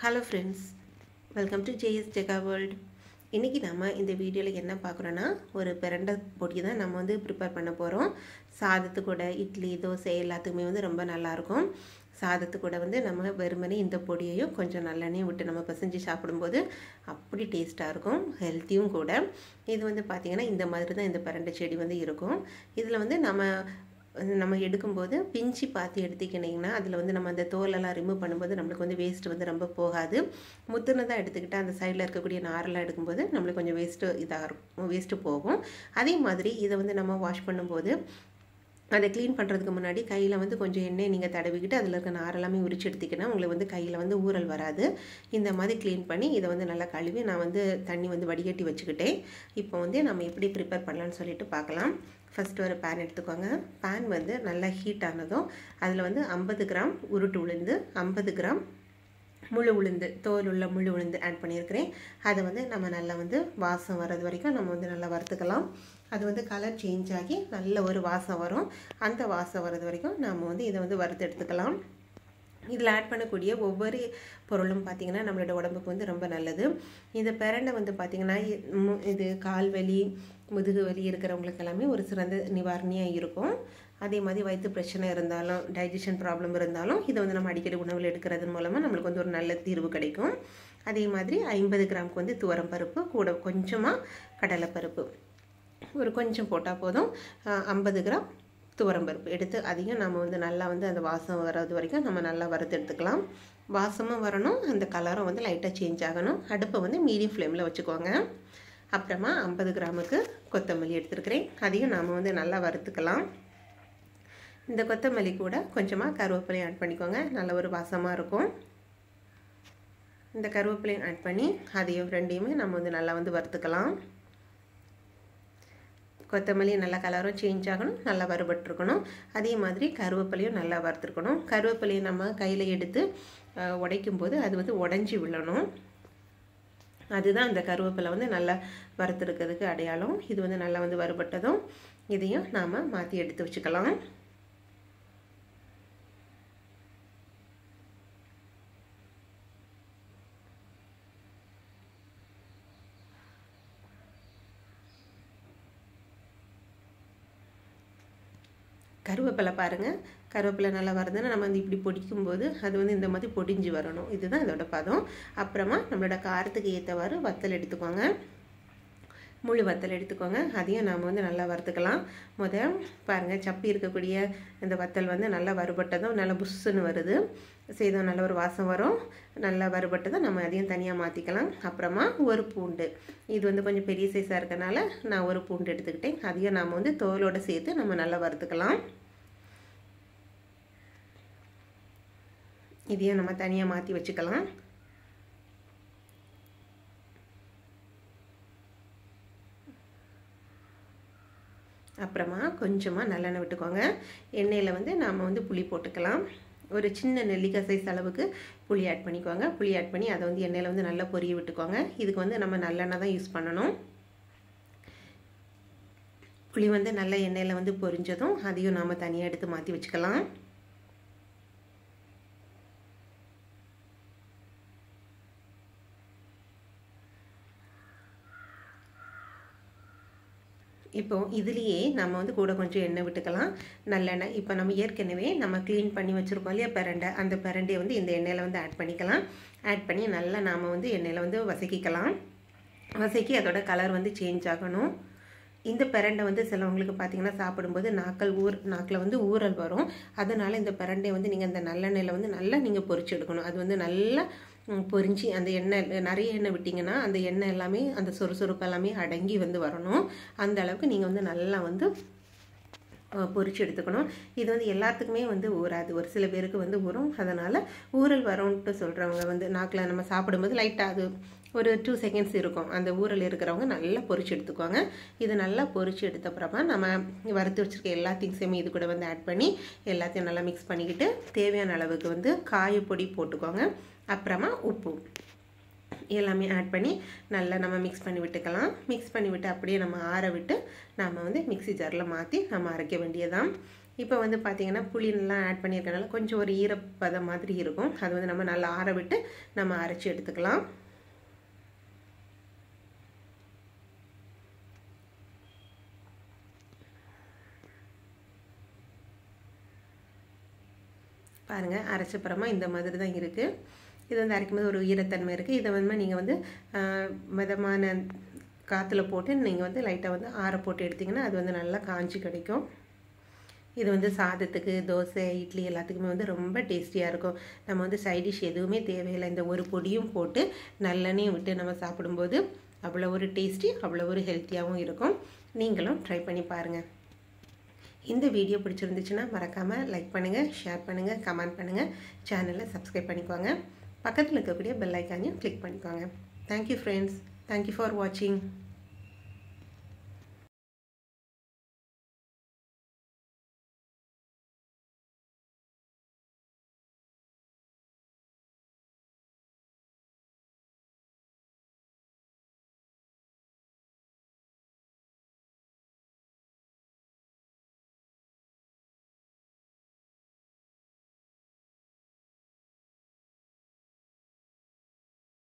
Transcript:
Hello friends, welcome to JS Jega World. இன்னைக்கு நாம இந்த வீடியோல என்ன பார்க்கறோம்னா ஒரு பிரண்டை பொடி தான் நம்ம வந்து ப்ரிப்பேர் பண்ண போறோம். சாதத்து கூட இட்லி, தோசை எல்லாத்துக்குமே வந்து ரொம்ப நல்லா இருக்கும். சாதத்து கூட வந்து நம்ம வெறுமனே இந்த பொடியையும் கொஞ்சம் நல்லெண்ணெய் விட்டு நம்ம பிசைஞ்சு சாப்பிடும்போது அப்படி டேஸ்டா இருக்கும். ஹெல்த்தியும் கூட. இது வந்து பாத்தீங்கன்னா இந்த மாதிரி தான் இந்த பிரண்டை செடி வந்து இருக்கும். இதுல வந்து நம்ம எடுக்கும்போது பிஞ்சி பார்த்து எடுத்துக்கினீங்கன்னா அதில் வந்து நம்ம அந்த தோலெல்லாம் ரிமூவ் பண்ணும்போது நம்மளுக்கு வந்து வேஸ்ட் வந்து ரொம்ப போகாது. முத்துனதாக எடுத்துக்கிட்டால் அந்த சைடில் இருக்கக்கூடிய நாரெல்லாம் எடுக்கும்போது நம்மளுக்கு கொஞ்சம் வேஸ்ட்டு போகும். அதே மாதிரி இதை வந்து நம்ம வாஷ் பண்ணும்போது அதை க்ளீன் பண்ணுறதுக்கு முன்னாடி கையில் வந்து கொஞ்சம் எண்ணெய் நீங்கள் தடவிக்கிட்டு அதில் இருக்க நாரெல்லாமே உரிச்சு எடுத்திங்கன்னா உங்களுக்கு வந்து கையில் வந்து ஊறல் வராது. இந்த மாதிரி க்ளீன் பண்ணி இதை வந்து நல்லா கழுவி நான் வந்து தண்ணி வந்து வடிகட்டி வச்சுக்கிட்டேன். இப்போ வந்து நம்ம எப்படி ப்ரிப்பேர் பண்ணலான்னு சொல்லிட்டு பார்க்கலாம். ஃபஸ்ட்டு ஒரு பேன் எடுத்துக்கோங்க. பேன் வந்து நல்லா ஹீட் ஆனதும் அதில் வந்து 50 கிராம் உருட்டு உளுந்து, 50 கிராம் முழு உளுந்து, தோல் உள்ள முழு உளுந்து ஆட் பண்ணியிருக்கிறேன். அதை வந்து நம்ம நல்லா வந்து வாசம் வர்றது வரைக்கும் நம்ம வந்து நல்லா வறுத்துக்கலாம். அது வந்து கலர் சேஞ்ச் ஆகி நல்ல ஒரு வாசம் வரும். அந்த வாசம் வர்றது வரைக்கும் நம்ம வந்து இதை வந்து வறுத்து எடுத்துக்கலாம். இதில் ஆட் பண்ணக்கூடிய ஒவ்வொரு பொருளும் பார்த்திங்கன்னா நம்மளோட உடம்புக்கு வந்து ரொம்ப நல்லது. இந்த பிரண்டை வந்து பார்த்திங்கன்னா இது கால் வலி, முதுகு வலி இருக்கிறவங்களுக்கு எல்லாமே ஒரு சிறந்த நிவாரணியாக இருக்கும். அதே மாதிரி வயிற்று பிரச்சனை இருந்தாலும், டைஜஷன் ப்ராப்ளம் இருந்தாலும் இதை வந்து நம்ம அடிக்கடி உணவில் எடுக்கிறது மூலமாக நம்மளுக்கு வந்து ஒரு நல்ல தீர்வு கிடைக்கும். அதே மாதிரி 50 கிராமுக்கு வந்து துவரம் பருப்பு, கூட கொஞ்சமாக கடலைப்பருப்பு ஒரு கொஞ்சம் போட்டால் போதும். 50 கிராம் துவரம்பருப்பு எடுத்து அதையும் நம்ம வந்து நல்லா வந்து அந்த வாசம் வர்றது வரைக்கும் நம்ம நல்லா வறுத்து எடுத்துக்கலாம். வாசமும் வரணும், அந்த கலரும் வந்து லைட்டாக சேஞ்ச் ஆகணும். அடுப்பை வந்து மீடியம் ஃப்ளேமில் வச்சுக்கோங்க. அப்புறமா 50 கிராமுக்கு கொத்தமல்லி எடுத்துருக்கிறேன். அதையும் நாம் வந்து நல்லா வறுத்துக்கலாம். இந்த கொத்தமல்லி கூட கொஞ்சமாக கருவேப்பிலையும் ஆட் பண்ணிக்கோங்க. நல்ல ஒரு வாசமாக இருக்கும். இந்த கருவேப்பிலையும் ஆட் பண்ணி அதையும் ரெண்டையுமே நம்ம வந்து நல்லா வந்து வறுத்துக்கலாம். கொத்தமல்லி நல்லா கலரும் சேஞ்ச் ஆகணும், நல்லா வறுபட்டுருக்கணும். அதே மாதிரி கருவேப்பிலையும் நல்லா வறுத்துருக்கணும். கருவேப்பிலையை நம்ம கையில் எடுத்து உடைக்கும் போது அது வந்து உடஞ்சி விழணும். அதுதான் அந்த கருவேப்பிலை வந்து நல்லா வறுத்துருக்கிறதுக்கு அடையாளம். இது வந்து நல்லா வந்து வறுபட்டதும் இதையும் நாம் மாற்றி எடுத்து வச்சுக்கலாம். கருவேப்பிலை பாருங்கள், கருவேப்பிலை நல்லா வருதுன்னா நம்ம வந்து இப்படி பொடிக்கும்போது அது வந்து இந்த மாதிரி பொடிஞ்சு வரணும். இதுதான் இதோட பதம். அப்புறமா நம்மளோட காரத்துக்கு ஏற்றவாறு வத்தல் எடுத்துக்கோங்க. முழு வத்தல் எடுத்துக்கோங்க. அதையும் நாம் வந்து நல்லா வறுத்துக்கலாம். பாருங்கள், சப்பி இருக்கக்கூடிய இந்த வத்தல் வந்து நல்லா வறுபட்டதும் நல்லா புஷ்ஷுன்னு வருது. செய்தோம் நல்ல ஒரு வாசம் வரும். நல்லா வறுபட்டதும் நம்ம அதையும் தனியாக மாற்றிக்கலாம். அப்புறமா ஒரு பூண்டு, இது வந்து கொஞ்சம் பெரிய சைஸாக இருக்கனால நான் ஒரு பூண்டு எடுத்துக்கிட்டேன். அதையும் நாம் வந்து தோலோடு சேர்த்து நம்ம நல்லா வறுத்துக்கலாம். இதையும் நம்ம தனியாக மாற்றி வச்சுக்கலாம். அப்புறமா கொஞ்சமாக நல்லெண்ணெய் விட்டுக்கோங்க. எண்ணெயில் வந்து நாம் வந்து புளி போட்டுக்கலாம். ஒரு சின்ன நெல்லிக்காய் சைஸ் அளவுக்கு புளி ஆட் பண்ணிக்கோங்க. புளி ஆட் பண்ணி அதை வந்து எண்ணெயில் வந்து நல்லா பொரிய விட்டுக்கோங்க. இதுக்கு வந்து நம்ம நல்லெண்ணெய் தான் யூஸ் பண்ணணும். புளி வந்து நல்ல எண்ணெயில் வந்து பொரிஞ்சதும் அதையும் நாம் தனியாக எடுத்து மாற்றி வச்சுக்கலாம். இப்போ இதுலேயே நம்ம வந்து கூட கொஞ்சம் எண்ணெய் விட்டுக்கலாம், நல்லெண்ணெய். இப்போ நம்ம ஏற்கனவே நம்ம க்ளீன் பண்ணி வச்சுருக்கோம் இல்லையா பிரண்டை, அந்த பிரண்டையை வந்து இந்த எண்ணெயில் வந்து ஆட் பண்ணிக்கலாம். ஆட் பண்ணி நல்லா நாம் வந்து எண்ணெயில் வந்து வதக்கிக்கலாம். வதக்கி அதோட கலர் வந்து சேஞ்ச் ஆகணும். இந்த பிரண்டை வந்து சிலவங்களுக்கு பார்த்தீங்கன்னா சாப்பிடும்போது நாக்கில் வந்து ஊறல் வரும். அதனால் இந்த பிரண்டையை வந்து நீங்கள் அந்த நல்லெண்ணெயில் வந்து நல்லா நீங்கள் பொரிச்சு எடுக்கணும். அது வந்து நல்லா பொரிஞ்சு அந்த எண்ணெய் நிறைய எண்ணெய் விட்டிங்கன்னா அந்த எண்ணெய் எல்லாமே அந்த சொறுசொறுப்பு எல்லாமே அடங்கி வந்து வரணும். அந்த அளவுக்கு நீங்கள் வந்து நல்லா வந்து பொரிச்சு எடுத்துக்கணும். இது வந்து எல்லாத்துக்குமே வந்து ஊறாது, ஒரு சில பேருக்கு வந்து ஊறும். அதனால் ஊறல் வரும்ன்ட்டு சொல்கிறவங்க வந்து நாக்கில் நம்ம சாப்பிடும்போது லைட்டாக அது ஒரு 2 செகண்ட்ஸ் இருக்கும். அந்த ஊறல் இருக்கிறவங்க நல்லா பொரிச்சு எடுத்துக்குவாங்க. இது நல்லா பொரிச்சு எடுத்தப்புறமா நம்ம வறுத்து வச்சுருக்க எல்லா திங்ஸையுமே இது கூட வந்து ஆட் பண்ணி எல்லாத்தையும் நல்லா மிக்ஸ் பண்ணிக்கிட்டு தேவையான அளவுக்கு வந்து காயப்பொடி போட்டுக்கோங்க. அப்புறமா உப்பு எல்லாமே ஆட் பண்ணி நல்லா நம்ம மிக்ஸ் பண்ணி விட்டுக்கலாம். மிக்ஸ் பண்ணி விட்டு அப்படியே நம்ம ஆற விட்டு நம்ம வந்து மிக்ஸி ஜாரில் மாற்றி நம்ம அரைக்க வேண்டியதான். இப்போ வந்து பார்த்திங்கன்னா புளியெல்லாம் ஆட் பண்ணியிருக்கனால கொஞ்சம் ஒரு ஈரப்பதம் மாதிரி இருக்கும். அது வந்து நம்ம நல்லா ஆற விட்டு நம்ம அரைச்சி எடுத்துக்கலாம். பாருங்கள், அரைச்சப்புறமா இந்த மாதிரி தான் இருக்குது. இது வந்து அரைக்கும்போது ஒரு ஈரத்தன்மை இருக்குது. இதை வந்து நீங்கள் வந்து மிதமான காற்றுல போட்டு நீங்கள் வந்து லைட்டாக வந்து ஆற போட்டு எடுத்திங்கன்னா அது வந்து நல்லா காஞ்சி கிடைக்கும். இது வந்து சாதத்துக்கு, தோசை, இட்லி எல்லாத்துக்குமே வந்து ரொம்ப டேஸ்டியாக இருக்கும். நம்ம வந்து சைட் டிஷ் எதுவுமே தேவையில்லை. இந்த ஒரு பொடியும் போட்டு நல்லெண்ணையும் விட்டு நம்ம சாப்பிடும்போது அவ்வளோ ஒரு டேஸ்டி, அவ்வளோ ஒரு ஹெல்த்தியாகவும் இருக்கும். நீங்களும் ட்ரை பண்ணி பாருங்கள். இந்த வீடியோ பிடிச்சிருந்துச்சுன்னா மறக்காமல் லைக் பண்ணுங்கள், ஷேர் பண்ணுங்கள், கமெண்ட் பண்ணுங்கள், சேனலை சப்ஸ்கிரைப் பண்ணிக்கோங்க. பக்கத்தில் இருக்கக்கூடிய பெல் ஐக்கானையும் கிளிக் பண்ணிக்கோங்க. Thank you friends. தேங்க்யூ ஃபார் வாட்சிங்.